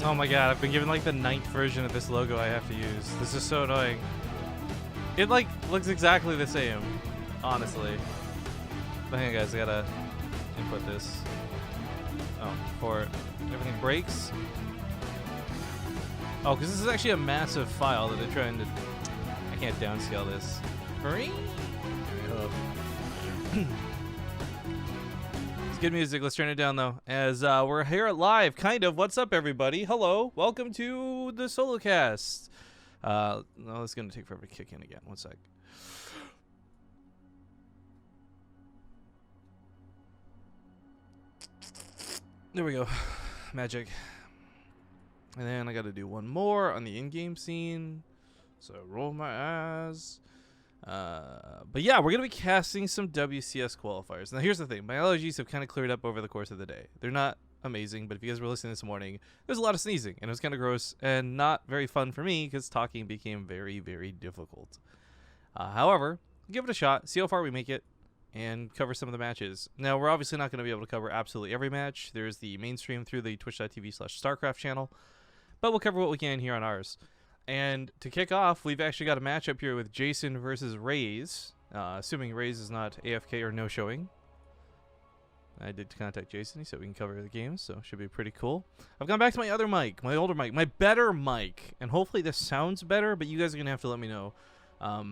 Oh my god, I've been given like the 9th version of this logo I have to use. This is so annoying. It like looks exactly the same, honestly. But hang on guys, I gotta input this. Oh, before everything breaks. Oh, because this is actually a massive file that they're trying to... I can't downscale this. It's good music. Let's turn it down though. As we're here live, kind of. What's up, everybody? Hello. Welcome to the solo cast. No, it's gonna take forever to kick in again. One sec. There we go. Magic. And then I gotta do one more on the in-game scene. So roll my eyes. But yeah, we're gonna be casting some WCS qualifiers. Now here's the thing, my allergies have kind of cleared up over the course of the day. They're not amazing, but if you guys were listening this morning, there's a lot of sneezing, and it was kind of gross and not very fun for me because talking became very, very difficult. However, give it a shot, see how far we make it, and cover some of the matches. Now we're obviously not going to be able to cover absolutely every match. There's the mainstream through the twitch.tv/StarCraft channel, but we'll cover what we can here on ours. And to kick off, we've actually got a matchup here with Jason versus Raze. Assuming Raze is not AFK or no-showing. I did contact Jason. He said we can cover the games, so should be pretty cool. I've gone back to my other mic, my older mic, my better mic. And hopefully this sounds better, but you guys are going to have to let me know. I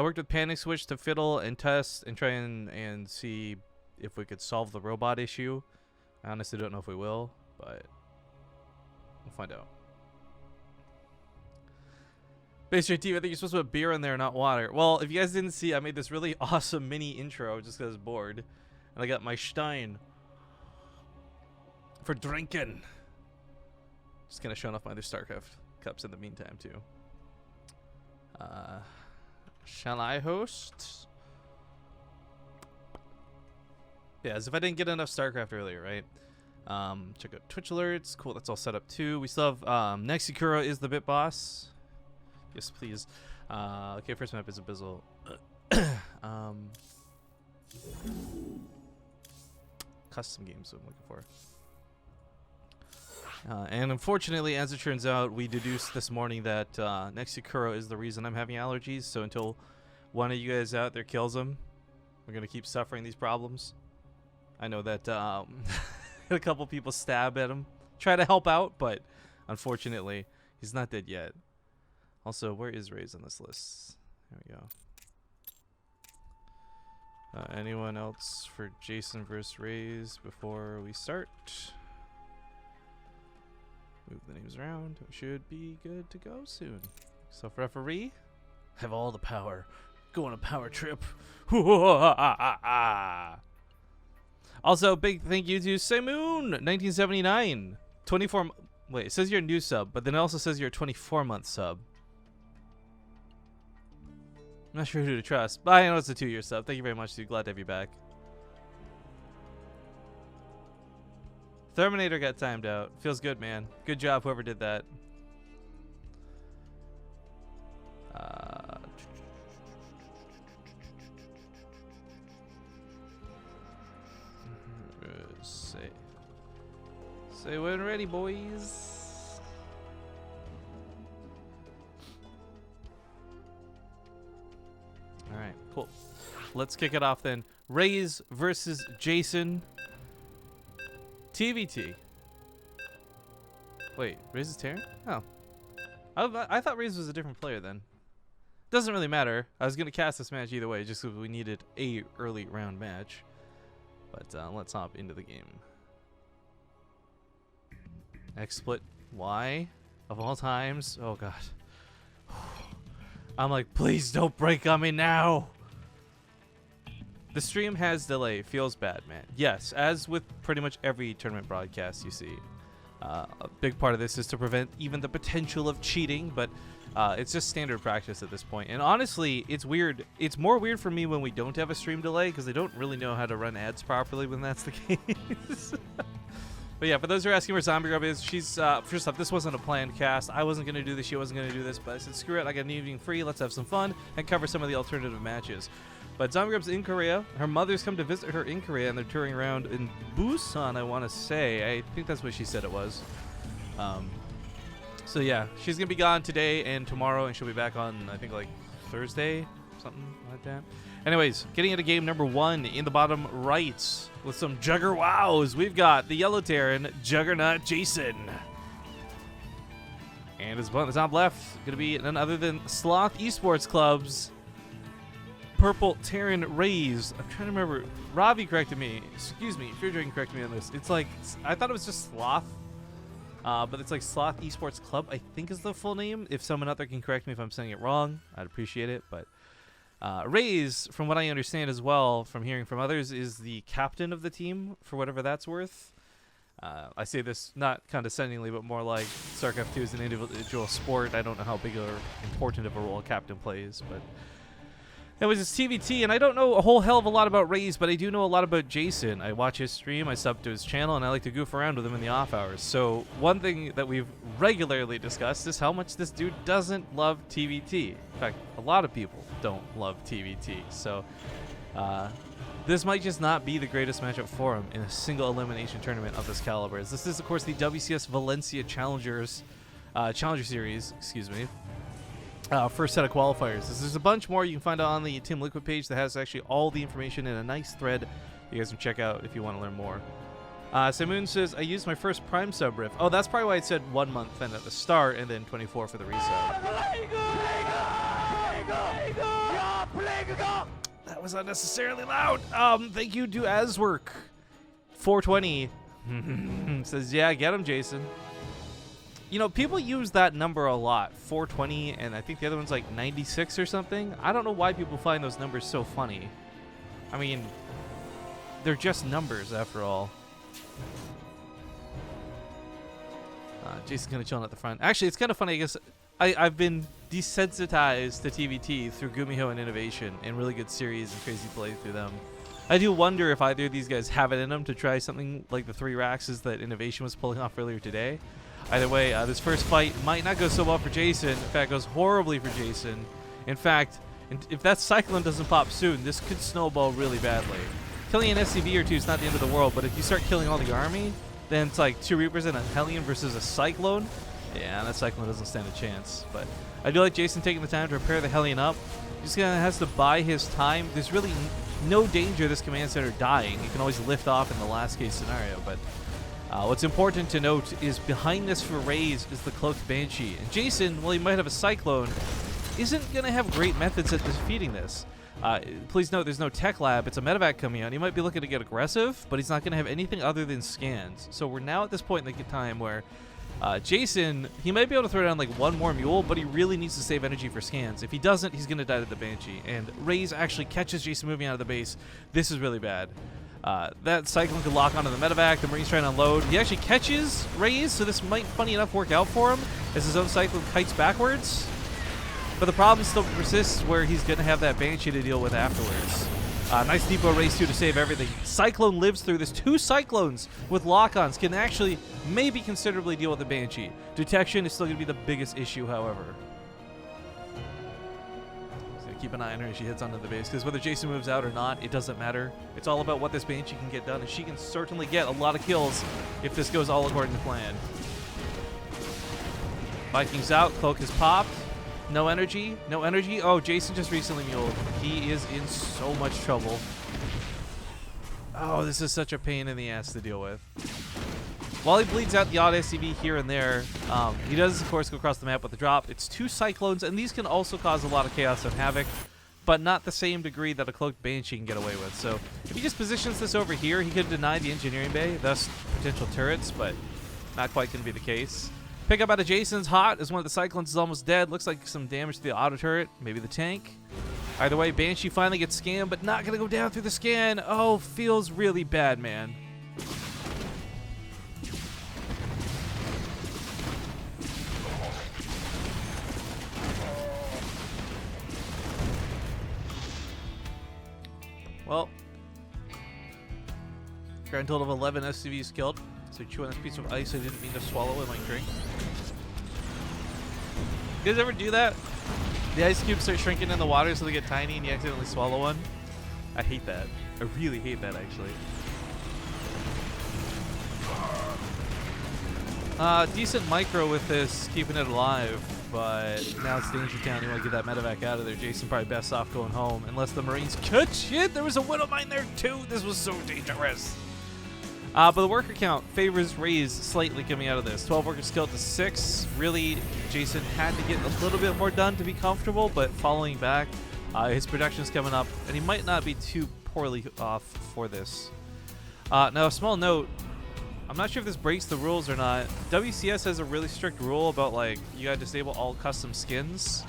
worked with Panic Switch to fiddle and test and try and see if we could solve the robot issue. I honestly don't know if we will, but we'll find out. BaseTradeTV, I think you're supposed to put beer in there, not water. Well, if you guys didn't see, I made this really awesome mini intro just because I was bored. And I got my Stein for drinking. Just kind of showing off my other StarCraft cups in the meantime, too. Shall I host? Yeah, as if I didn't get enough StarCraft earlier, right? Check out Twitch alerts. Cool, that's all set up, too. We still have Nexikura is the bit boss. Yes, please. Okay, first map is Abyssal. Custom games I'm looking for. And unfortunately, as it turns out, we deduced this morning that Nexikura is the reason I'm having allergies. So until one of you guys out there kills him, we're going to keep suffering these problems. I know that a couple people stab at him, try to help out, but unfortunately, he's not dead yet. Also, where is Raze on this list? There we go. Anyone else for Jason versus Raze before we start? Move the names around. We should be good to go soon. Self-referee. Have all the power. Go on a power trip. Also, big thank you to Simoon 1979. 24. Wait, it says you're a new sub, but then it also says you're a 24-month sub. I'm not sure who to trust, but I know it's a 2-year sub. Thank you very much, dude. Glad to have you back. Terminator got timed out. Feels good, man. Good job, whoever did that. Say when ready, boys. Alright, cool. Let's kick it off then. Raze versus Jason. TvT. Wait, Raze is Terran? Oh. I thought Raze was a different player then. Doesn't really matter. I was going to cast this match either way just because we needed a early round match. But let's hop into the game. XSplit Y of all times. Oh god. I'm like, please don't break on me now. The stream has delay. Feels bad, man. Yes, as with pretty much every tournament broadcast you see. A big part of this is to prevent even the potential of cheating, but it's just standard practice at this point. And honestly, it's weird. It's more weird for me when we don't have a stream delay because I don't really know how to run ads properly when that's the case. But yeah, for those who are asking where Zombie Grub is, she's, first off, this wasn't a planned cast. I wasn't going to do this, she wasn't going to do this, but I said, screw it, I got an evening free, let's have some fun, and cover some of the alternative matches. But Zombie Grub's in Korea. Her mother's come to visit her in Korea, and they're touring around in Busan, I want to say. I think that's what she said it was. So yeah, she's gonna be gone today and tomorrow, and she'll be back on, I think, like Thursday, something like that. Anyways, getting into game number 1 in the bottom right with some Jugger wows. We've got the Yellow Terran Juggernaut Jason. And his opponent on the top left gonna be none other than Sloth Esports Club's Purple Terran Raze. I'm trying to remember. Ravi corrected me. Excuse me, Fear Dragon corrected me on this. It's like, I thought it was just Sloth. But it's like Sloth Esports Club, I think is the full name. If someone out there can correct me if I'm saying it wrong, I'd appreciate it. But Raze, from what I understand as well, from hearing from others, is the captain of the team, for whatever that's worth. I say this not condescendingly, but more like StarCraft 2 is an individual sport. I don't know how big or important of a role a captain plays, but anyways, it's TvT, and I don't know a whole hell of a lot about Raze, but I do know a lot about Jason. I watch his stream, I sub to his channel, and I like to goof around with him in the off hours. So one thing that we've regularly discussed is how much this dude doesn't love TvT. In fact, a lot of people don't love TvT. So this might just not be the greatest matchup for him in a single elimination tournament of this caliber. This is, of course, the WCS Valencia Challenger Series, excuse me. First set of qualifiers. There's a bunch more you can find out on the Team Liquid page that has actually all the information in a nice thread you guys can check out if you want to learn more. Simoon says, I used my first Prime sub riff. Oh, that's probably why it said 1 month then at the start and then 24 for the resub. That was unnecessarily loud. Thank you to Aswork. 420 says, yeah, get him, Jason. You know, people use that number a lot, 420, and I think the other one's like 96 or something. I don't know why people find those numbers so funny. I mean, they're just numbers after all. Jason's kind of chilling at the front. Actually, it's kind of funny, I guess. I've been desensitized to TvT through Gumiho and Innovation and really good series and crazy play through them. I do wonder if either of these guys have it in them to try something like the 3 Raxes that Innovation was pulling off earlier today. Either way, this first fight might not go so well for Jason. In fact, it goes horribly for Jason. In fact, if that Cyclone doesn't pop soon, this could snowball really badly. Killing an SCV or 2 is not the end of the world, but if you start killing all the army, then it's like 2 Reapers and a Hellion versus a Cyclone. Yeah, that Cyclone doesn't stand a chance. But I do like Jason taking the time to repair the Hellion up. Just kind of has to buy his time. There's really no danger of this command center dying. He can always lift off in the last case scenario, but what's important to note is behind this for Raze is the Cloaked Banshee. And Jason, while he might have a Cyclone, isn't going to have great methods at defeating this. Please note there's no tech lab. It's a medevac coming out. He might be looking to get aggressive, but he's not going to have anything other than scans. So we're now at this point in the time where Jason, he might be able to throw down like 1 more mule, but he really needs to save energy for scans. If he doesn't, he's going to die to the Banshee. And Raze actually catches Jason moving out of the base. This is really bad. That Cyclone could lock onto the medevac. The Marine's trying to unload. He actually catches Raze, so this might, funny enough, work out for him as his own Cyclone kites backwards. But the problem still persists where he's going to have that Banshee to deal with afterwards. Nice depot Raze 2 to save everything. Cyclone lives through this. 2 Cyclones with lock-ons can actually maybe considerably deal with the Banshee. Detection is still going to be the biggest issue, however. Keep an eye on her as she hits onto the base, because whether Jason moves out or not, it doesn't matter. It's all about what this Banshee can get done, and she can certainly get a lot of kills if this goes all according to plan. Vikings out, Cloak is popped. No energy, no energy. Oh, Jason just recently muled. He is in so much trouble. Oh, this is such a pain in the ass to deal with. While he bleeds out the odd SCV here and there, he does, of course, go across the map with the drop. It's 2 Cyclones, and these can also cause a lot of chaos and havoc, but not the same degree that a Cloaked Banshee can get away with. So if he just positions this over here, he could deny the engineering bay, thus potential turrets, but not quite going to be the case. Pick up out of Jason's hot as one of the Cyclones is almost dead. Looks like some damage to the auto turret, maybe the tank. Either way, Banshee finally gets scanned, but not going to go down through the scan. Oh, feels really bad, man. Well, grand total of 11 SCVs killed. So chew on this piece of ice I didn't mean to swallow in my drink. You guys ever do that? The ice cubes start shrinking in the water so they get tiny and you accidentally swallow one? I hate that. I really hate that, actually. Decent micro with this, keeping it alive, but now it's Danger Town. You want to get that medevac out of there. Jason probably best off going home, unless the Marines could. Shit, there was a Widow Mine there too. This was so dangerous. But the worker count favors Raze slightly coming out of this. 12 workers killed to 6. Really, Jason had to get a little bit more done to be comfortable, but following back, his production's coming up, and he might not be too poorly off for this. Now, a small note. I'm not sure if this breaks the rules or not. WCS has a really strict rule about, like, you gotta disable all custom skins.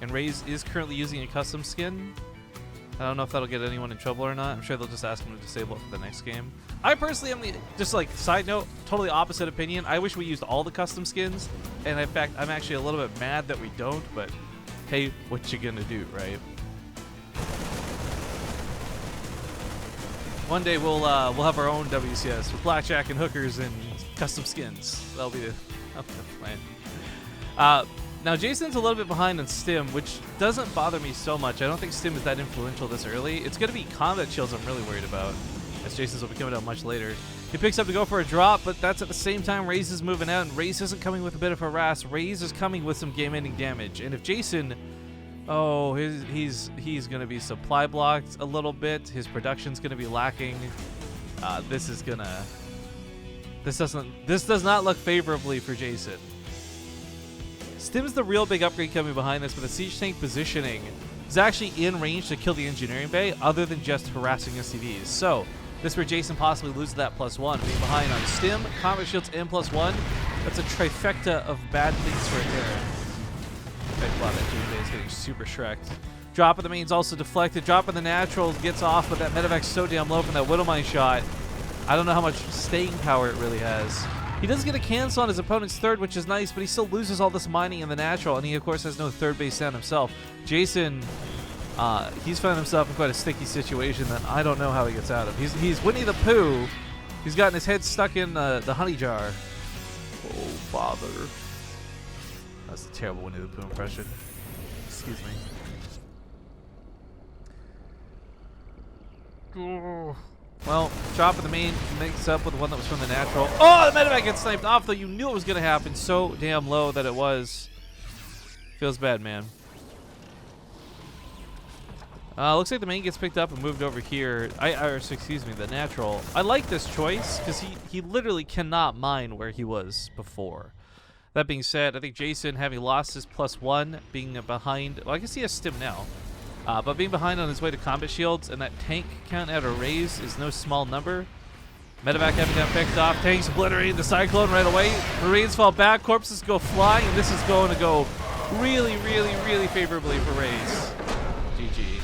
And Raze is currently using a custom skin. I don't know if that'll get anyone in trouble or not. I'm sure they'll just ask him to disable it for the next game. I personally am just like, side note, totally opposite opinion. I wish we used all the custom skins. And in fact, I'm actually a little bit mad that we don't, but hey, what you gonna do, right? One day we'll have our own WCS with blackjack and hookers and custom skins. That'll be the plan. Now Jason's a little bit behind on Stim, which doesn't bother me so much. I don't think Stim is that influential this early. It's going to be combat shields I'm really worried about, as Jason's will be coming out much later. He picks up to go for a drop, but that's at the same time Raze is moving out, and Raze isn't coming with a bit of harass. Raze is coming with some game-ending damage, and if Jason... Oh, he's going to be supply blocked a little bit. His production's going to be lacking. This does not look favorably for Jason. Stim's the real big upgrade coming behind this, but the siege tank positioning is actually in range to kill the engineering bay, other than just harassing SCVs. So this is where Jason possibly loses that +1, being behind on Stim, combat shields, and +1. That's a trifecta of bad things right there. Wow, that June is getting super shreked. Drop of the main's also deflected. Drop of the natural gets off, but that medevac's so damn low from that Widow Mine shot. I don't know how much staying power it really has. He does get a cancel on his opponent's third, which is nice, but he still loses all this mining in the natural, and he, of course, has no third base down himself. Jason, he's found himself in quite a sticky situation that I don't know how he gets out of. He's Winnie the Pooh. He's gotten his head stuck in the honey jar. Oh, father. That's a terrible Winnie the Pooh impression. Excuse me. Well, drop of the main makes up with the one that was from the natural. Oh, the medevac gets sniped off, though you knew it was going to happen. So damn low that it was. Feels bad, man. Looks like the main gets picked up and moved over here. Excuse me, the natural. I like this choice because he literally cannot mine where he was before. That being said, I think Jason, having lost his +1, being behind... Well, I guess he has Stim now. But being behind on his way to combat shields, and that tank count out of Raze is no small number. Medevac having that picked off. Tanks obliterating the Cyclone right away. Marines fall back. Corpses go flying. And this is going to go really, really, really favorably for Raze. GG.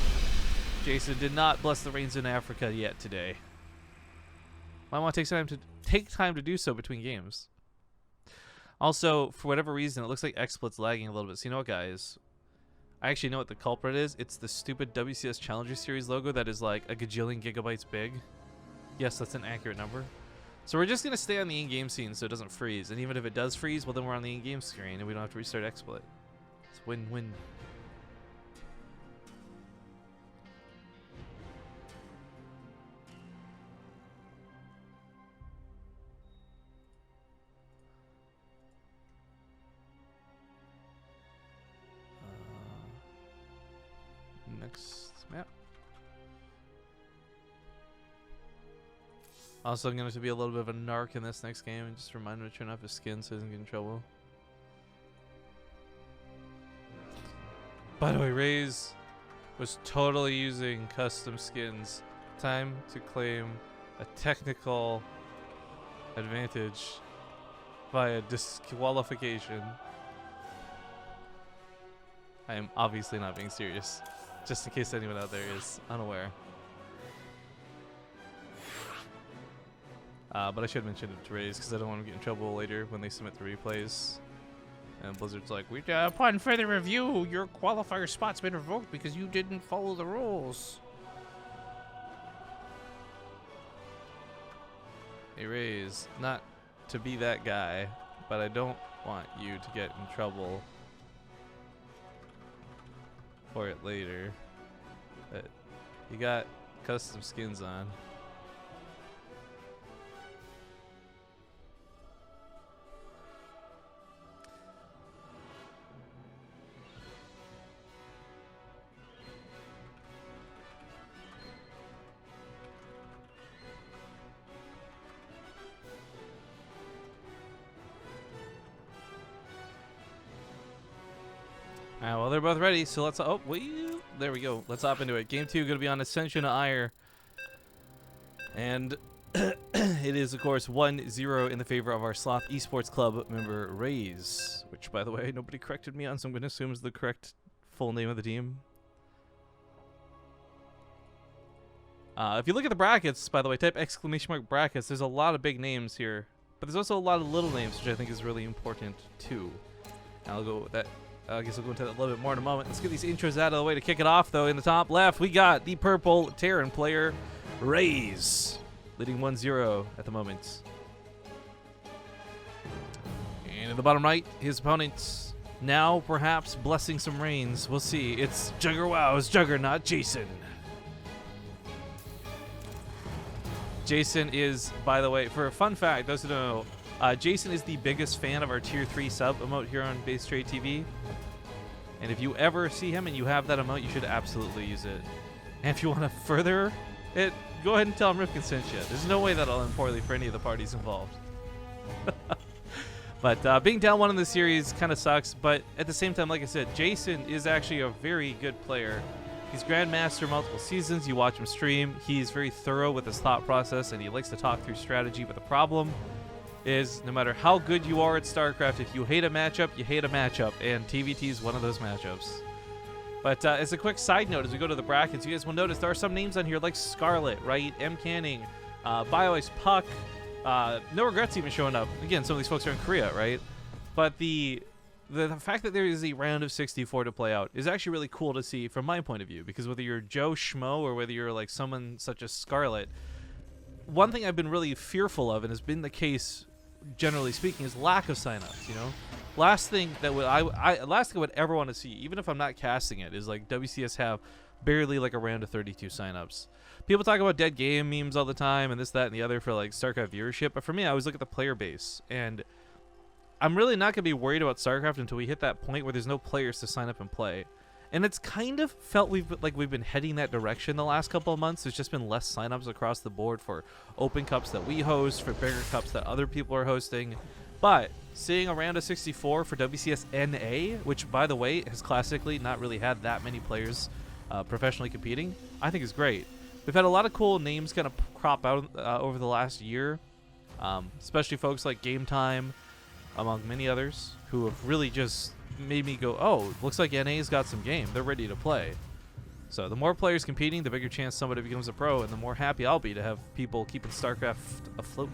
Jason did not bless the rains in Africa yet today. Might want to take time to do so between games. Also, for whatever reason, it looks like XSplit's lagging a little bit. So you know what, guys? I actually know what the culprit is. It's the stupid WCS Challenger Series logo that is like a gajillion gigabytes big. Yes, that's an accurate number. So we're just going to stay on the in-game scene so it doesn't freeze. And even if it does freeze, well, then we're on the in-game screen and we don't have to restart XSplit. It's win-win. Next map. Also, I'm going to be a little bit of a narc in this next game and just remind him to turn off his skin so he doesn't get in trouble. By the way, Raze was totally using custom skins. Time to claim a technical advantage via disqualification. I am obviously not being serious, just in case anyone out there is unaware. But I should mention it to Raze because I don't want to get in trouble later when they submit the replays. And Blizzard's like, upon further review, your qualifier spot's been revoked because you didn't follow the rules. Hey Raze, not to be that guy, but I don't want you to get in trouble for it later. But you got custom skins on. Well, they're both ready, so let's... Oh, wait. There we go. Let's hop into it. Game 2 going to be on Ascension to Ire. And it is, of course, 1-0 in the favor of our Sloth Esports Club member, Raze. Which, by the way, nobody corrected me on, so I'm going to assume is the correct full name of the team. If you look at the brackets, by the way, type ! brackets, there's a lot of big names here. But there's also a lot of little names, which I think is really important, too. And I'll go with that. I guess I'll go into that a little bit more in a moment. Let's get these intros out of the way to kick it off, though. In the top left, we got the purple Terran player, Raze, leading 1-0 at the moment. And in the bottom right, his opponent, now perhaps blessing some rains. We'll see. It's Juggerwow's Juggernaut, Jason. Jason is, by the way, for a fun fact, those who don't know, Jason is the biggest fan of our Tier 3 sub emote here on BaseTradeTV. And if you ever see him and you have that emote, you should absolutely use it. And if you want to further it, go ahead and tell him Rifkin sent you. There's no way that'll end poorly for any of the parties involved. But being down one in the series kind of sucks. But at the same time, like I said, Jason is actually a very good player. He's Grandmaster multiple seasons. You watch him stream. He's very thorough with his thought process, and he likes to talk through strategy. But the problem is, no matter how good you are at StarCraft, if you hate a matchup, you hate a matchup, and TvT is one of those matchups. But as a quick side note, as we go to the brackets, you guys will notice there are some names on here like Scarlet, right? M. Canning, BioIce Puck, No Regrets even showing up. Again, some of these folks are in Korea, right? But the fact that there is a round of 64 to play out is actually really cool to see from my point of view, because whether you're Joe Schmo or whether you're like someone such as Scarlet, one thing I've been really fearful of, and has been the case generally speaking, is lack of signups. You know, last thing that last thing I would ever want to see, even if I'm not casting it, is like WCS have barely like a round of 32 signups. People talk about dead game memes all the time and this, that, and the other for like StarCraft viewership, but for me, I always look at the player base, and I'm really not going to be worried about StarCraft until we hit that point where there's no players to sign up and play. And it's kind of felt we've been heading that direction the last couple of months. There's just been less signups across the board for open cups that we host, for bigger cups that other people are hosting. But seeing a round of 64 for WCS NA, which, by the way, has classically not really had that many players professionally competing, I think is great. We've had a lot of cool names kind of crop out over the last year, especially folks like Game Time, among many others, who have really just made me go, oh, looks like NA's got some game. They're ready to play. So the more players competing, the bigger chance somebody becomes a pro, and the more happy I'll be to have people keeping StarCraft afloat.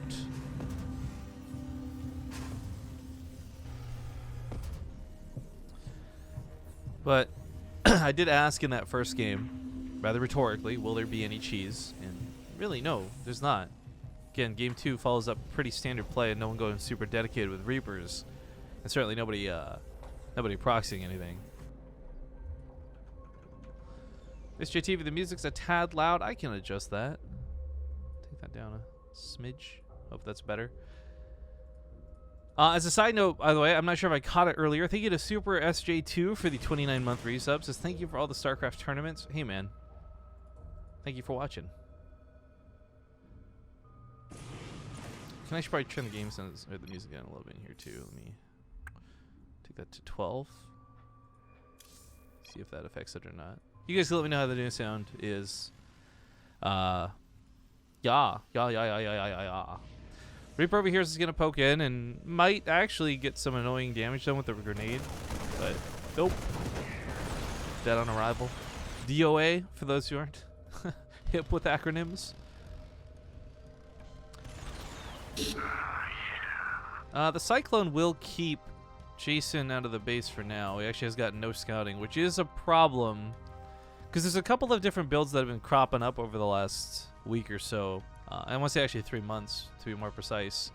But I did ask in that first game, rather rhetorically, will there be any cheese? And really, no, there's not. Again, Game 2 follows up pretty standard play, and no one going super dedicated with Reapers. And certainly nobody proxying anything. BaseTradeTV, the music's a tad loud. I can adjust that. Take that down a smidge. Hope that's better. As a side note, by the way, I'm not sure if I caught it earlier. Thank you to Super SJ2 for the 29-month resub. Says thank you for all the StarCraft tournaments. Hey, man. Thank you for watching. I should probably turn the game sounds or the music down a little bit in here too. Let me take that to 12. See if that affects it or not. You guys can let me know how the new sound is. Yeah. Reaper over here is gonna poke in and might actually get some annoying damage done with the grenade, but nope. Dead on arrival. DOA for those who aren't hip with acronyms. The Cyclone will keep Jason out of the base for now. He actually has got no scouting, which is a problem, because there's a couple of different builds that have been cropping up over the last week or so. I want to say actually 3 months, to be more precise.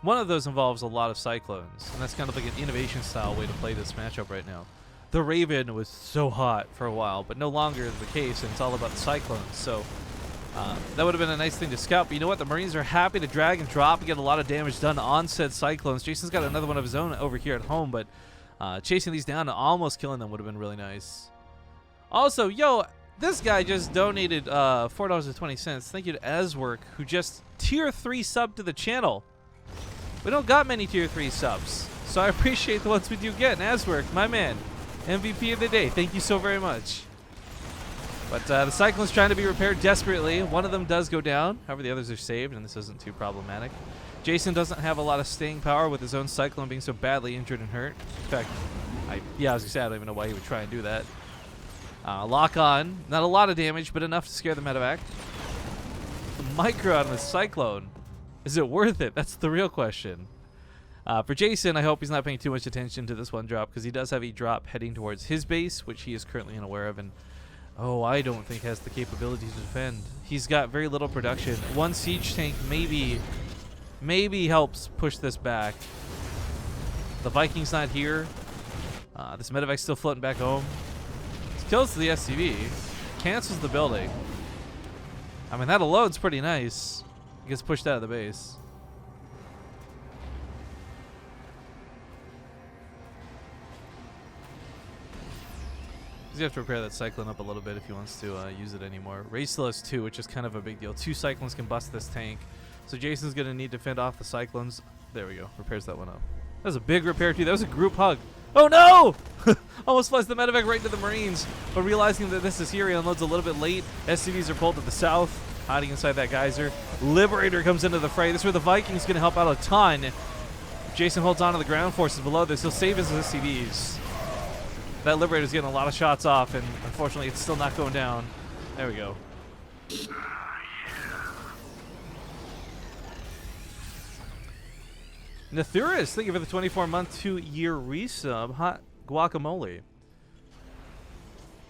One of those involves a lot of Cyclones, and that's kind of like an innovation-style way to play this matchup right now. The Raven was so hot for a while, but no longer is the case, and it's all about the Cyclones. So that would have been a nice thing to scout, but you know what? The Marines are happy to drag and drop and get a lot of damage done on said Cyclones. Jason's got another one of his own over here at home, but chasing these down and almost killing them would have been really nice. Also, yo, this guy just donated $4.20. Thank you to Aswork, who just tier 3 sub to the channel. We don't got many tier 3 subs, so I appreciate the ones we do get. And Aswork, my man, MVP of the day. Thank you so very much. But the Cyclone's trying to be repaired desperately. One of them does go down. However, the others are saved, and this isn't too problematic. Jason doesn't have a lot of staying power with his own Cyclone being so badly injured and hurt. In fact, I was going to say, I don't even know why he would try and do that. Lock on. Not a lot of damage, but enough to scare the medevac. The micro on the Cyclone. Is it worth it? That's the real question. For Jason, I hope he's not paying too much attention to this one drop, because he does have a drop heading towards his base, which he is currently unaware of, and I don't think has the capability to defend. He's got very little production. One siege tank maybe helps push this back. The Viking's not here. This medevac's still floating back home. This kills the SCV. Cancels the building. I mean, that alone's pretty nice. He gets pushed out of the base. He's going to have to repair that Cyclone up a little bit if he wants to use it anymore. Raze still has 2, which is kind of a big deal. 2 Cyclones can bust this tank. So Jason's going to need to fend off the Cyclones. There we go. Repairs that one up. That was a big repair, too. That was a group hug. Oh, no! Almost flies the medevac right into the Marines. But realizing that this is here, he unloads a little bit late. SCVs are pulled to the south, hiding inside that geyser. Liberator comes into the fray. This is where the Viking's going to help out a ton. Jason holds on to the ground forces below this. He'll save his SCVs. That Liberator's getting a lot of shots off, and unfortunately it's still not going down. There we go. Nathuris, thank you for the 24-month, 2-year resub. Hot guacamole.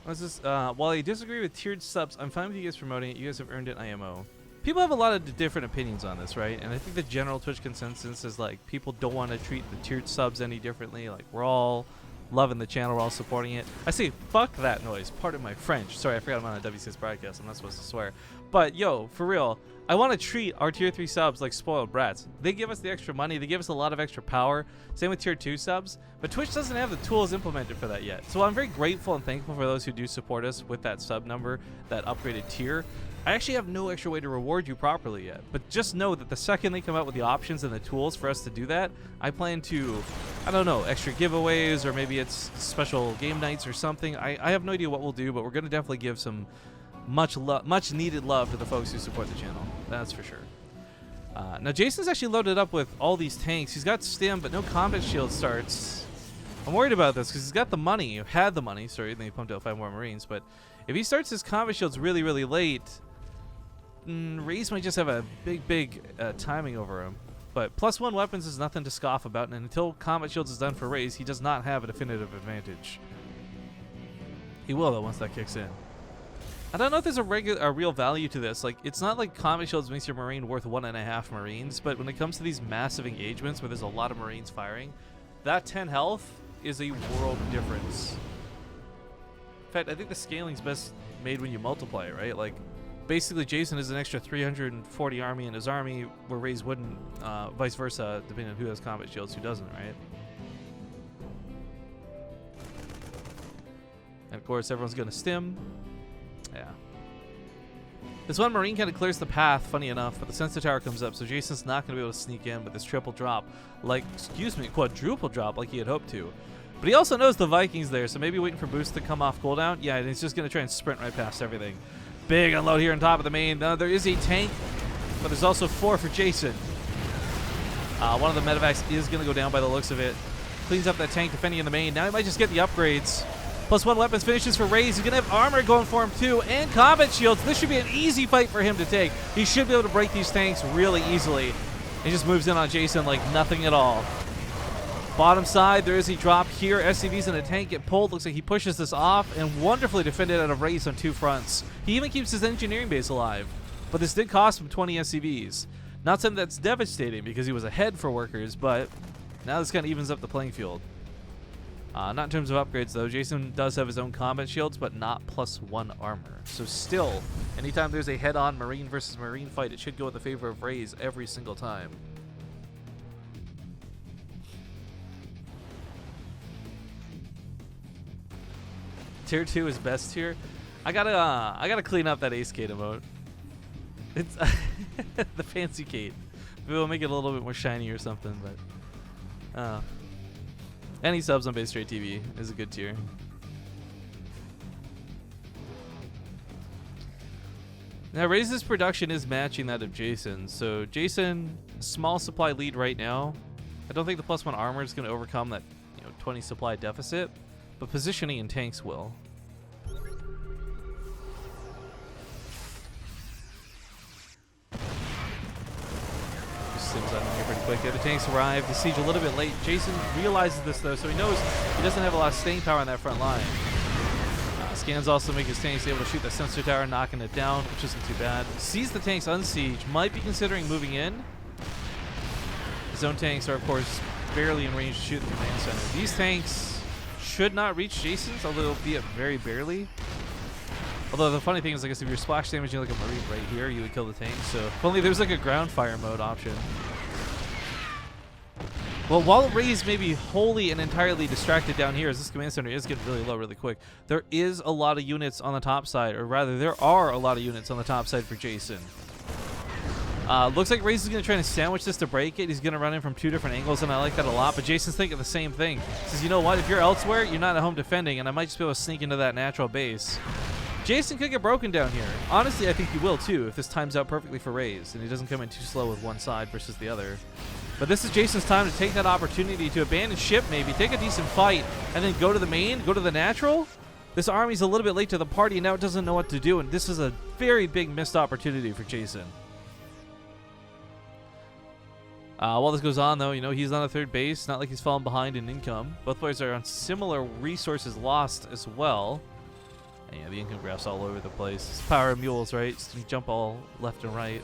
What's this? While I disagree with tiered subs, I'm fine with you guys promoting it. You guys have earned it, IMO. People have a lot of different opinions on this, right? And I think the general Twitch consensus is like people don't want to treat the tiered subs any differently. Like, we're all loving the channel, we're all supporting it. I say fuck that noise. Pardon my French. Sorry, I forgot I'm on a WCS broadcast. I'm not supposed to swear. But yo, for real, I want to treat our tier 3 subs like spoiled brats. They give us the extra money, they give us a lot of extra power. Same with tier 2 subs, but Twitch doesn't have the tools implemented for that yet. So I'm very grateful and thankful for those who do support us with that sub number, that upgraded tier. I actually have no extra way to reward you properly yet, but just know that the second they come out with the options and the tools for us to do that, I plan to, I don't know, extra giveaways, or maybe it's special game nights or something. I have no idea what we'll do, but we're going to definitely give some much needed love to the folks who support the channel. That's for sure. Now Jason's actually loaded up with all these tanks. He's got stim, but no combat shield starts. I'm worried about this because he's got the money, had the money, sorry, then he pumped out 5 more Marines, but if he starts his combat shields really, really late, Raze might just have a big timing over him. But +1 weapons is nothing to scoff about, and until combat shields is done for Raze, he does not have a definitive advantage. He will, though, once that kicks in. I don't know if there's a real value to this. Like, it's not like combat shields makes your Marine worth 1.5 Marines, but when it comes to these massive engagements where there's a lot of Marines firing, that 10 health is a world difference. In fact, I think the scaling's best made when you multiply it, right? Like, basically, Jason has an extra 340 army in his army, where Raze wouldn't, vice versa, depending on who has combat shields, who doesn't, right? And of course, everyone's going to stim. Yeah. This one Marine kind of clears the path, funny enough, but the sensor tower comes up, so Jason's not going to be able to sneak in with this triple drop, like, quadruple drop like he had hoped to. But he also knows the Viking's there, so maybe waiting for boost to come off cooldown. Yeah, and he's just going to try and sprint right past everything. Big unload here on top of the main. There is a tank, but there's also 4 for Jason. One of the medevacs is going to go down by the looks of it. Cleans up that tank defending in the main. Now he might just get the upgrades. +1 weapons finishes for Raze. He's going to have armor going for him too, and combat shields. This should be an easy fight for him to take. He should be able to break these tanks really easily. He just moves in on Jason like nothing at all. Bottom side, there is a drop here. SCVs in a tank get pulled. Looks like he pushes this off and wonderfully defended out of Raze on 2 fronts. He even keeps his engineering base alive. But this did cost him 20 SCVs. Not something that's devastating because he was ahead for workers, but now this kind of evens up the playing field. Not in terms of upgrades, though. Jason does have his own combat shields, but not +1 armor. So still, anytime there's a head-on Marine versus Marine fight, it should go in the favor of Raze every single time. Tier 2 is best tier. I gotta clean up that Ace Kate emote. It's the fancy Kate. Maybe we'll make it a little bit more shiny or something, but And he subs on BaseTradeTV. Is a good tier. Now, Raze's production is matching that of Jason. So, Jason, small supply lead right now. I don't think the +1 armor is going to overcome that 20 supply deficit, but positioning and tanks will. Sims on here pretty quick. The other tanks arrive. The siege a little bit late. Jason realizes this though, so he knows he doesn't have a lot of staying power on that front line. Scans also make his tanks able to shoot the sensor tower, knocking it down, which isn't too bad. Sees the tanks unsiege, might be considering moving in. His own tanks are, of course, barely in range to shoot the command center. These tanks should not reach Jason's, although be it very barely. Although the funny thing is, I guess if you're splash damaging like a Marine right here, you would kill the tank. So if only there was like a ground fire mode option. Well, while Raze may be wholly and entirely distracted down here, as this command center is getting really low really quick, there is a lot of units on the top side, or rather, there are a lot of units on the top side for Jason. Looks like Raze is going to try to sandwich this to break it. He's going to run in from 2 different angles, and I like that a lot. But Jason's thinking the same thing. He says, you know what? If you're elsewhere, you're not at home defending, and I might just be able to sneak into that natural base. Jason could get broken down here. Honestly, I think he will too if this times out perfectly for Raze and he doesn't come in too slow with one side versus the other. But this is Jason's time to take that opportunity to abandon ship maybe, take a decent fight, and then go to the main, go to the natural. This army's a little bit late to the party and now it doesn't know what to do, and this is a very big missed opportunity for Jason. While this goes on though, he's on a third base, not like he's fallen behind in income. Both players are on similar resources lost as well. And yeah, the income graph's all over the place. It's power of mules, right? So you jump all left and right.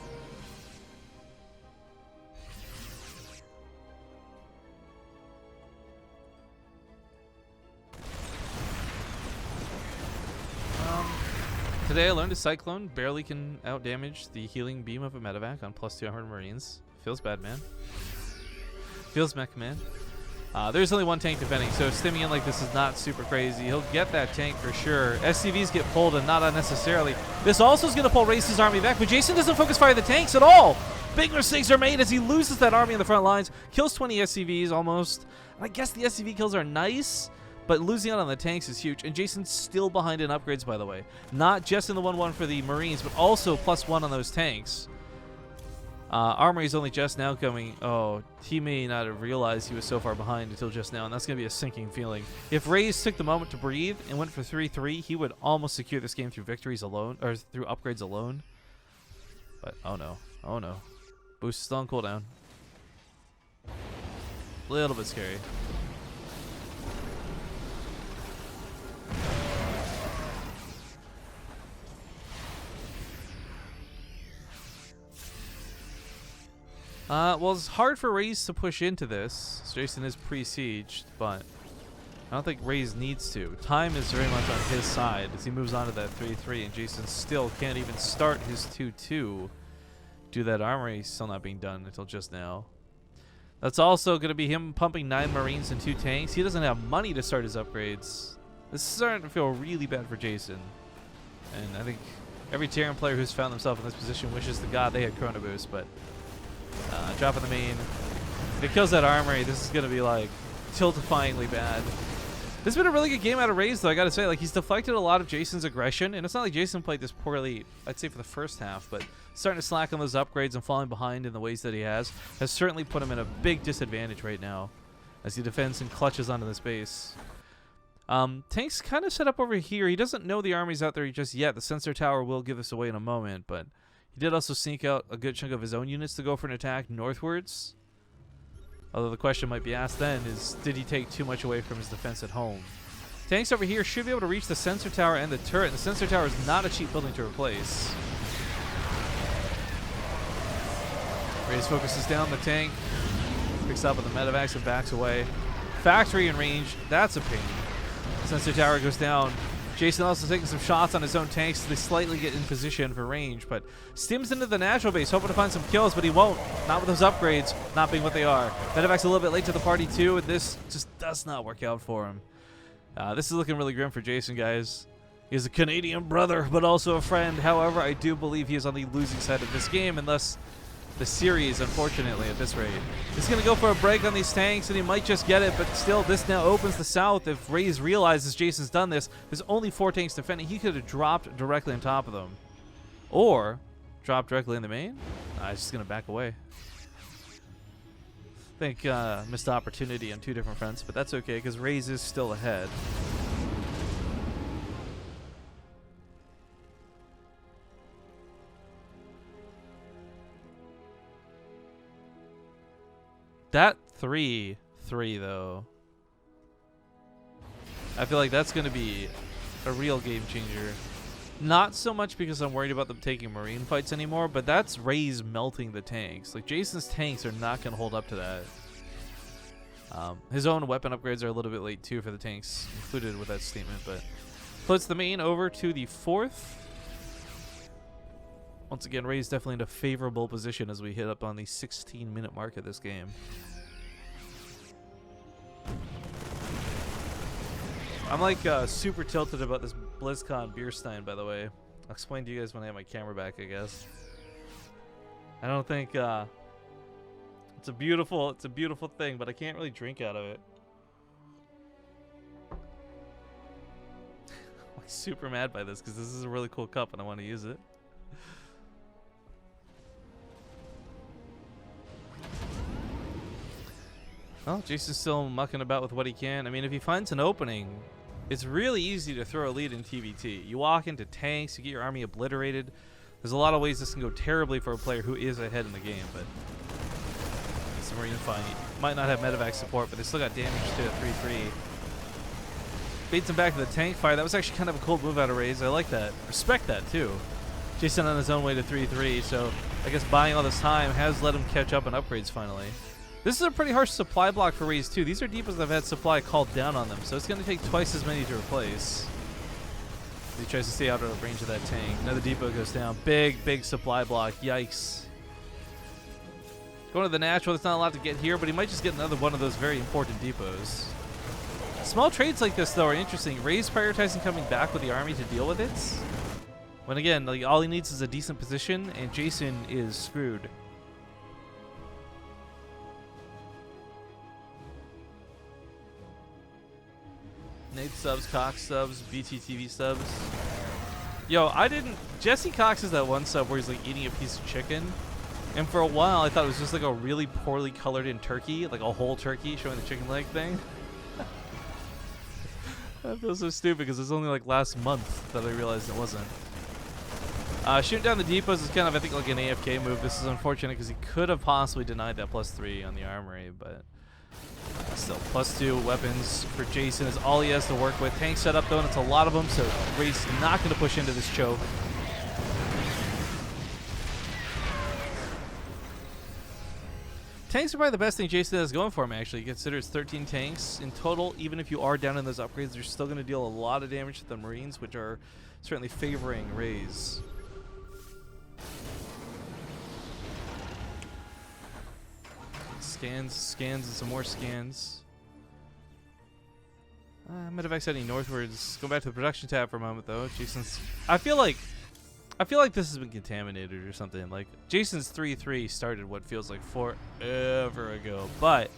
Today I learned a Cyclone barely can outdamage the healing beam of a medevac on +200 Marines. Feels bad, man. Feels mech, man. There's only one tank defending, so stimming in like this is not super crazy. He'll get that tank for sure. SCVs get pulled and not unnecessarily. This also is going to pull Raze's army back, but Jason doesn't focus fire the tanks at all. Big mistakes are made as he loses that army in the front lines. Kills 20 SCVs almost. And I guess the SCV kills are nice, but losing out on the tanks is huge. And Jason's still behind in upgrades, by the way. Not just in the 1-1 for the Marines, but also +1 on those tanks. Armory is only just now coming. Oh, he may not have realized he was so far behind until just now, and that's going to be a sinking feeling. If Raze took the moment to breathe and went for 3-3, he would almost secure this game through victories alone, or through upgrades alone. But, oh no. Oh no. Boost is still on cooldown. Little bit scary. Well, it's hard for Raze to push into this. Jason is pre-sieged, but I don't think Raze needs to. Time is very much on his side as he moves on to that 3-3, and Jason still can't even start his 2-2. Do that armory still not being done until just now. That's also going to be him pumping 9 Marines and 2 tanks. He doesn't have money to start his upgrades. This is starting to feel really bad for Jason. And I think every Terran player who's found themselves in this position wishes to God they had Chrono Boost, but dropping the main. If it kills that armory, this is going to be like tiltifyingly bad. This has been a really good game out of Raze, though, I got to say. Like, he's deflected a lot of Jason's aggression, and it's not like Jason played this poorly, I'd say, for the first half, but starting to slack on those upgrades and falling behind in the ways that he has certainly put him in a big disadvantage right now as he defends and clutches onto this base. Tank's kind of set up over here. He doesn't know the army's out there just yet. The sensor tower will give this away in a moment, but he did also sneak out a good chunk of his own units to go for an attack northwards. Although the question might be asked then is, did he take too much away from his defense at home? Tanks over here should be able to reach the sensor tower and the turret. The sensor tower is not a cheap building to replace. Raze focuses down the tank, picks up on the medevacs and backs away. Factory in range, that's a pain. Sensor tower goes down. Jason also taking some shots on his own tanks to slightly get in position for range, but stims into the natural base, hoping to find some kills, but he won't. Not with those upgrades, not being what they are. Medevac's a little bit late to the party too, and this just does not work out for him. This is looking really grim for Jason, guys. He is a Canadian brother, but also a friend. However, I do believe he is on the losing side of this game, unless the series, unfortunately, at this rate. He's going to go for a break on these tanks, and he might just get it, but still, this now opens the south. If Raze realizes Jason's done this, there's only 4 tanks defending. He could have dropped directly on top of them. Or dropped directly in the main. Nah, he's just going to back away. I think missed opportunity on 2 different fronts, but that's okay, because Raze is still ahead. That 3-3 though, I feel like that's going to be a real game changer. Not so much because I'm worried about them taking marine fights anymore, but that's Raze melting the tanks. Like, Jason's tanks are not going to hold up to that. His own weapon upgrades are a little bit late too for the tanks included with that statement, but puts the main over to the 4th. Once again, Raze definitely in a favorable position as we hit up on the 16-minute mark of this game. I'm like super tilted about this BlizzCon beer stein, by the way. I'll explain to you guys when I have my camera back, I guess. I don't think it's a beautiful thing, but I can't really drink out of it. I'm super mad by this because this is a really cool cup and I want to use it. Well, Jason's still mucking about with what he can. I mean, if he finds an opening, it's really easy to throw a lead in TvT. You walk into tanks, you get your army obliterated. There's a lot of ways this can go terribly for a player who is ahead in the game, but it's a marine fight. Might not have medevac support, but they still got damage to a 3-3. Baits him back to the tank fire. That was actually kind of a cool move out of Raze. I like that. Respect that, too. Jason on his own way to 3-3, so I guess buying all this time has let him catch up on upgrades finally. This is a pretty harsh supply block for Raze, too. These are depots that have had supply called down on them, so it's going to take twice as many to replace. He tries to stay out of range of that tank. Another depot goes down. Big supply block. Yikes. Going to the natural, there's not a lot to get here, but he might just get another one of those very important depots. Small trades like this, though, are interesting. Raze prioritizing coming back with the army to deal with it. When, again, like, all he needs is a decent position, and Jason is screwed. Nate subs, Cox subs, BTTV subs. Yo, Jesse Cox is that one sub where he's like eating a piece of chicken. And for a while I thought it was just like a really poorly colored in turkey, like a whole turkey showing the chicken leg thing. That feels so stupid because it's only like last month that I realized it wasn't. Shooting down the depots is kind of, I think, like an AFK move. This is unfortunate because he could have possibly denied that +3 on the armory, but still, +2 weapons for Jason is all he has to work with. Tank setup though, and it's a lot of them, so Raze is not going to push into this choke. Tanks are probably the best thing Jason has going for him, actually. Consider it's 13 tanks in total. Even if you are down in those upgrades, you're still going to deal a lot of damage to the Marines, which are certainly favoring Raze. Scans, and some more scans. Medevac's heading northwards. Go back to the production tab for a moment, though. Jason's. I feel like this has been contaminated or something. Like, Jason's 3-3 started what feels like forever ago, but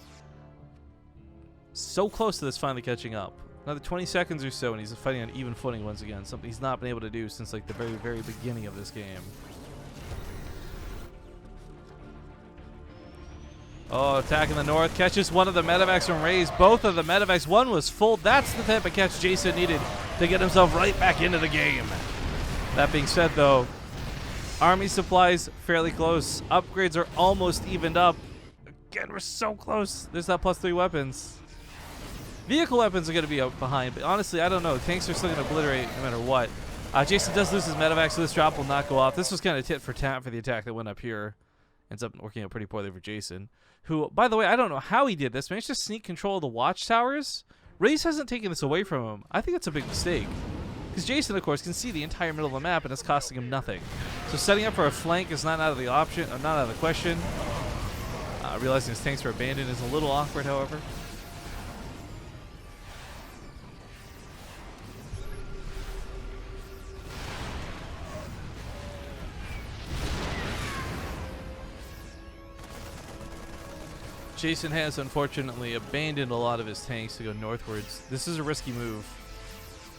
so close to this finally catching up. Another 20 seconds or so, and he's fighting on even footing once again. Something he's not been able to do since like the very beginning of this game. Oh, attacking the north. Catches one of the medevacs from Raze. Both of the medevacs. One was full. That's the type of catch Jason needed to get himself right back into the game. That being said, though, army supplies fairly close. Upgrades are almost evened up. Again, we're so close. There's that +3 weapons. Vehicle weapons are going to be up behind, but honestly, I don't know. Tanks are still going to obliterate no matter what. Jason does lose his medevac, so this drop will not go off. This was kind of tit for tat for the attack that went up here. Ends up working out pretty poorly for Jason, who, by the way, I don't know how he did this. Managed to sneak control of the watchtowers. Raze hasn't taken this away from him. I think it's a big mistake. Because Jason, of course, can see the entire middle of the map, and it's costing him nothing. So setting up for a flank is not out of the option, or not out of the question. Realizing his tanks are abandoned is a little awkward, however. Jason has unfortunately abandoned a lot of his tanks to go northwards. This is a risky move.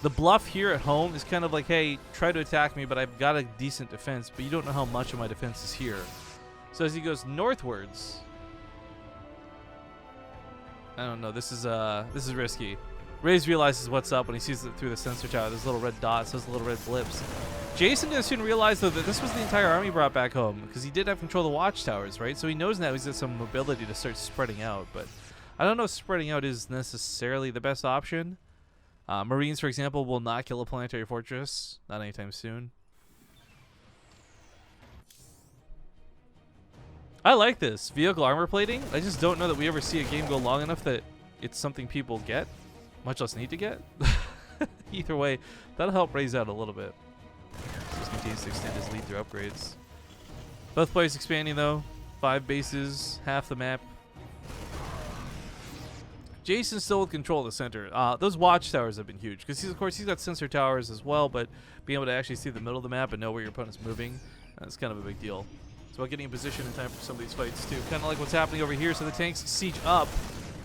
The bluff here at home is kind of like, hey, try to attack me, but I've got a decent defense, but you don't know how much of my defense is here. So as he goes northwards, I don't know, this is risky. Raze realizes what's up when he sees it through the sensor tower. Those little red dots, those little red blips. Jason gonna soon realize though that this was the entire army brought back home, because he did have control of the watchtowers, right? So he knows now he's got some mobility to start spreading out, but I don't know if spreading out is necessarily the best option. Marines, for example, will not kill a planetary fortress, not anytime soon. I like this vehicle armor plating. I just don't know that we ever see a game go long enough that it's something people get, much less need to get. Either way, that'll help Raze out a little bit. Just continues to extend his lead through upgrades. Both players expanding though. 5 bases, half the map. Jason's still with control of the center. Those watchtowers have been huge because of course he's got sensor towers as well, but being able to actually see the middle of the map and know where your opponent's moving, that's kind of a big deal. It's about getting in position in time for some of these fights too. Kind of like what's happening over here. So the tanks siege up,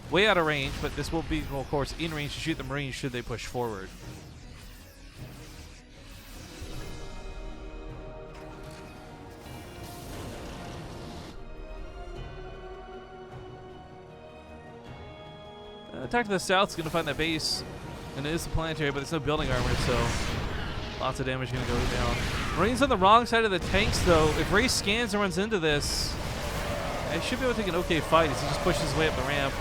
way out of range, but this will be, well, of course, in range to shoot the Marines should they push forward. Attack to the south is going to find that base, and it is a planetary, but there's no building armor, so lots of damage going to go down. Marines on the wrong side of the tanks, though. If Raze scans and runs into this, he should be able to take an okay fight as he just pushes his way up the ramp,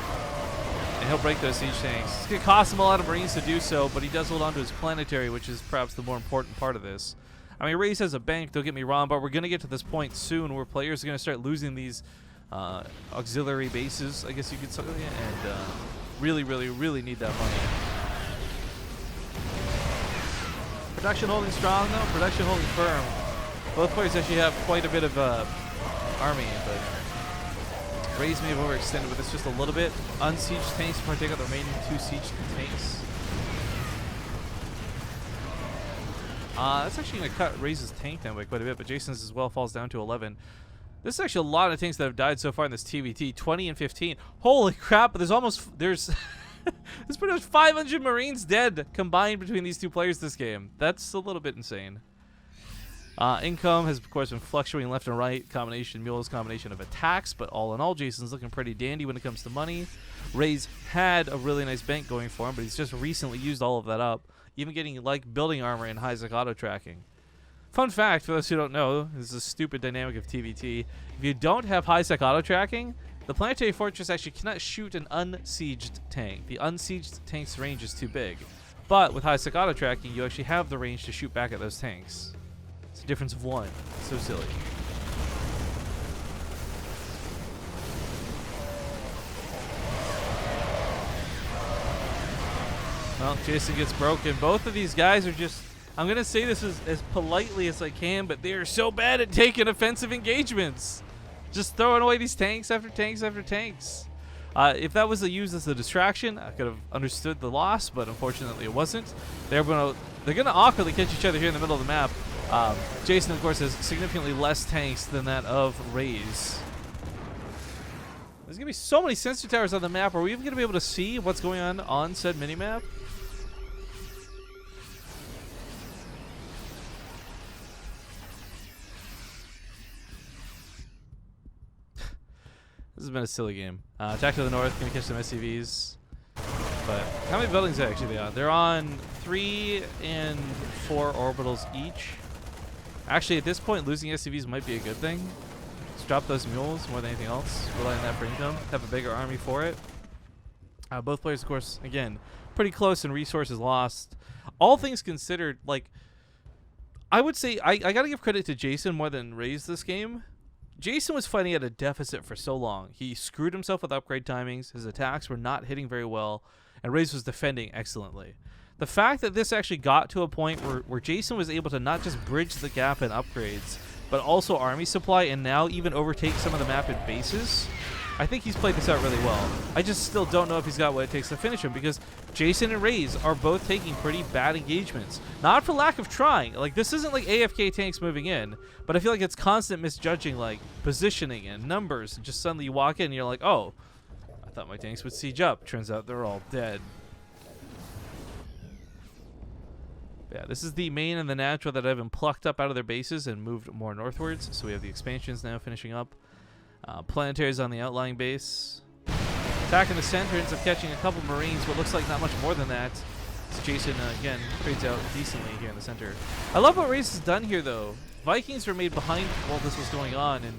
and he'll break those siege tanks. It's going to cost him a lot of Marines to do so, but he does hold on to his planetary, which is perhaps the more important part of this. I mean, Raze has a bank, don't get me wrong, but we're going to get to this point soon where players are going to start losing these auxiliary bases, I guess you could say, and really, really, really need that money. Production holding strong though, production holding firm. Both players actually have quite a bit of army, but Raze may have overextended with this just a little bit. Unsieged tanks before I take out the remaining 2 sieged tanks. That's actually going to cut Raze's tank down by quite a bit, but Jason's as well falls down to 11. This is actually a lot of tanks that have died so far in this TvT. 20 and 15. Holy crap! But there's pretty much 500 Marines dead combined between these two players this game. That's a little bit insane. Income has of course been fluctuating left and right. Mule's combination of attacks, but all in all, Jason's looking pretty dandy when it comes to money. Raze had a really nice bank going for him, but he's just recently used all of that up, even getting like building armor and high auto tracking. Fun fact, for those who don't know, this is a stupid dynamic of TvT. If you don't have high-sec auto-tracking, the planetary fortress actually cannot shoot an unsieged tank. The unsieged tank's range is too big. But with high-sec auto-tracking, you actually have the range to shoot back at those tanks. It's a difference of 1. So silly. Well, Jason gets broken. Both of these guys are just... I'm going to say this as politely as I can, but they are so bad at taking offensive engagements. Just throwing away these tanks after tanks after tanks. If that was used as a distraction, I could have understood the loss, but unfortunately it wasn't. They're going to awkwardly catch each other here in the middle of the map. Jason, of course, has significantly less tanks than that of Raze. There's going to be so many sensor towers on the map. Are we even going to be able to see what's going on said minimap? This has been a silly game. Attack to the north, gonna catch some SCVs. But how many buildings are actually they on? They're on 3 and 4 orbitals each. Actually, at this point, losing SCVs might be a good thing. Let's drop those mules more than anything else. Rely on that for income. Have a bigger army for it. Both players, of course, again, pretty close in resources lost. All things considered, like, I would say I gotta give credit to Jason more than Raze this game. Jason was fighting at a deficit for so long. He screwed himself with upgrade timings. His attacks were not hitting very well, and Raze was defending excellently. The fact that this actually got to a point where Jason was able to not just bridge the gap in upgrades, but also army supply, and now even overtake some of the map in bases, I think he's played this out really well. I just still don't know if he's got what it takes to finish him, because Jason and Raze are both taking pretty bad engagements. Not for lack of trying. Like, this isn't like AFK tanks moving in, but I feel like it's constant misjudging, like, positioning and numbers, and just suddenly you walk in and you're like, oh, Thought my tanks would siege up. Turns out they're all dead. Yeah, this is the main and the natural that have been plucked up out of their bases and moved more northwards. So we have the expansions now finishing up. Planetaries on the outlying base. Attacking the center, ends up catching a couple Marines, but looks like not much more than that. So Jason, again, trades out decently here in the center. I love what Raze has done here, though. Vikings were made behind while this was going on, and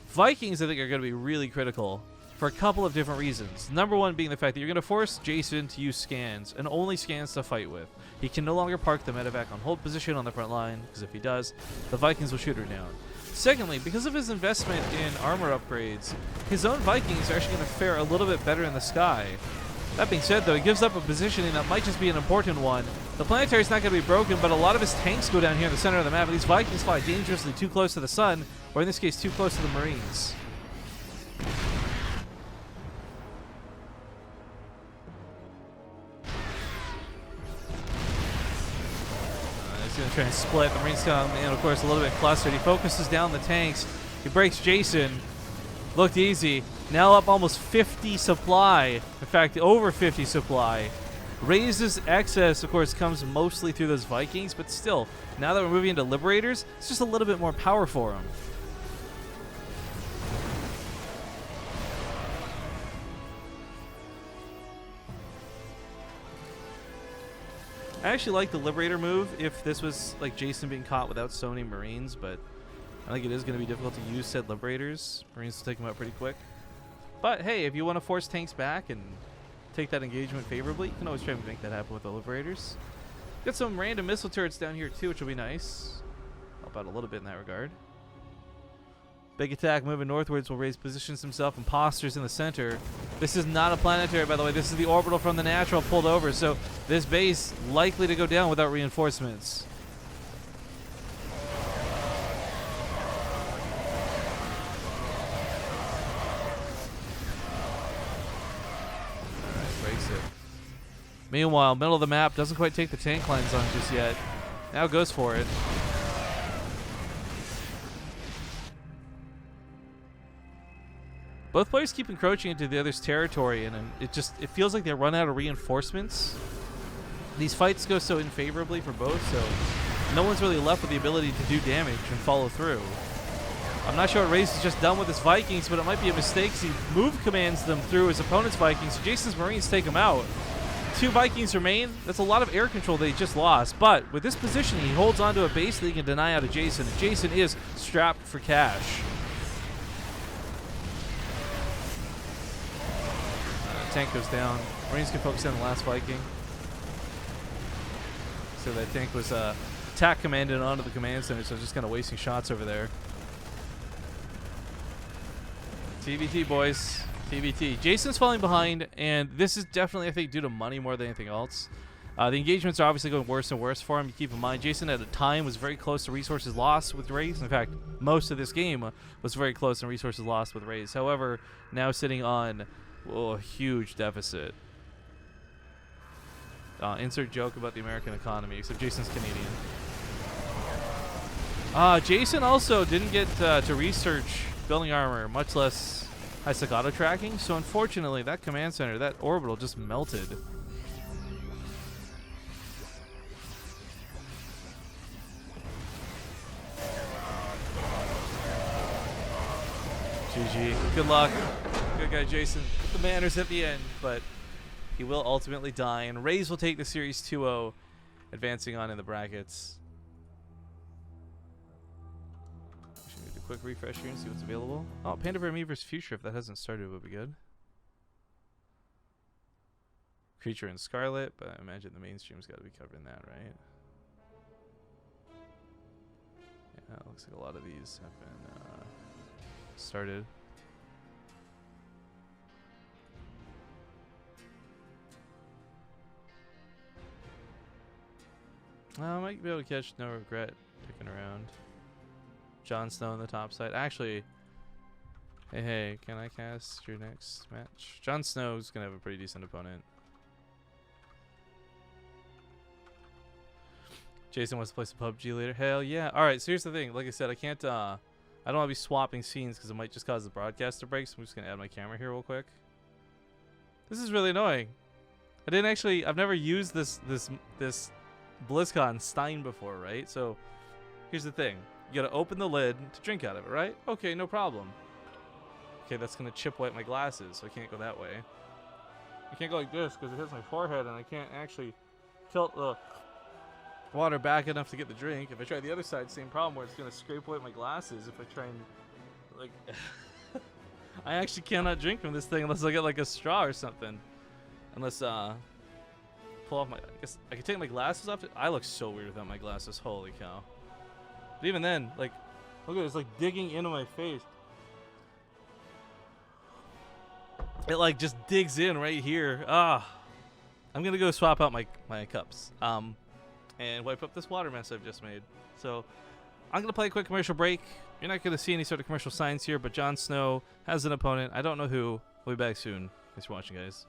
Vikings, I think, are going to be really critical for a couple of different reasons. Number one being the fact that you're going to force Jason to use scans, and only scans to fight with. He can no longer park the medevac on hold position on the front line, because if he does, the Vikings will shoot her down. Secondly, because of his investment in armor upgrades, his own Vikings are actually going to fare a little bit better in the sky. That being said, though, he gives up a positioning that might just be an important one. The planetary is not going to be broken, but a lot of his tanks go down here in the center of the map, and these Vikings fly dangerously too close to the sun, or in this case, too close to the Marines. He's going to try and split. The Marines come in, of course, a little bit clustered. He focuses down the tanks. He breaks Jason. Looked easy. Now up almost 50 supply. In fact, over 50 supply. Raze's excess, of course, comes mostly through those Vikings, but still, now that we're moving into Liberators, it's just a little bit more power for him. I actually like the Liberator move if this was like Jason being caught without so many Marines, but I think it is going to be difficult to use said Liberators. Marines will take them out pretty quick. But hey, if you want to force tanks back and take that engagement favorably, you can always try to make that happen with the Liberators. Got some random missile turrets down here too, which will be nice. Help out a little bit in that regard. Big attack moving northwards will Raze positions himself and postures in the center. This is not a planetary, by the way. This is the orbital from the natural pulled over, so this base likely to go down without reinforcements. Alright, breaks it. Meanwhile, middle of the map, doesn't quite take the tank lines on just yet. Now goes for it. Both players keep encroaching into the other's territory, and it feels like they run out of reinforcements. These fights go so unfavorably for both, so no one's really left with the ability to do damage and follow through. I'm not sure what Raze has just done with his Vikings, but it might be a mistake. He move commands them through his opponent's Vikings, so Jason's Marines take him out. 2 Vikings remain. That's a lot of air control that he just lost, but with this position, he holds onto a base that he can deny out of Jason, and Jason is strapped for cash. Tank goes down. Marines can focus on the last Viking. So that tank was attack commanded onto the command center, so just kind of wasting shots over there. TvT, boys. TvT. Jason's falling behind, and this is definitely, I think, due to money more than anything else. The engagements are obviously going worse and worse for him. You keep in mind, Jason at a time was very close to resources lost with Raze. In fact, most of this game was very close to resources lost with Raze. However, now sitting on a huge deficit. Insert joke about the American economy, except Jason's Canadian. Jason also didn't get to research building armor, much less high-sec auto tracking, so unfortunately that command center, that orbital, just melted. GG. Good luck. Good guy, Jason. The manners at the end, but he will ultimately die, and Raze will take the series 2-0, advancing on in the brackets. Should we do a quick refresh here and see what's available? Oh, Panda Bear Me vs. Future, if that hasn't started, it would be good. Creature in Scarlet, but I imagine the mainstream's got to be covering that, right? Yeah, it looks like a lot of these have been started. I might be able to catch No Regret picking around. Jon Snow on the top side. Actually, hey, can I cast your next match? Jon Snow's going to have a pretty decent opponent. Jason wants to play some PUBG later. Hell yeah. Alright, so here's the thing. Like I said, I can't, I don't want to be swapping scenes because it might just cause the broadcast to break, so I'm just going to add my camera here real quick. This is really annoying. I've never used this BlizzCon Stein before, right? So here's the thing. You gotta open the lid to drink out of it, right? Okay, no problem. Okay, that's gonna chip away at my glasses, so I can't go that way. I can't go like this because it hits my forehead and I can't actually tilt the water back enough to get the drink. If I try the other side, same problem where it's gonna scrape away at my glasses if I try and like I actually cannot drink from this thing unless I get like a straw or something. Unless pull off my, I guess I can take my glasses off. I look so weird without my glasses. Holy cow. But even then, like, look at it, it's like digging into my face. It like just digs in right here. I'm gonna go swap out my cups and wipe up this water mess I've just made. So I'm gonna play a quick commercial break. You're not gonna see any sort of commercial signs here, but Jon Snow has an opponent. I don't know who. We'll be back soon. Thanks for watching, guys.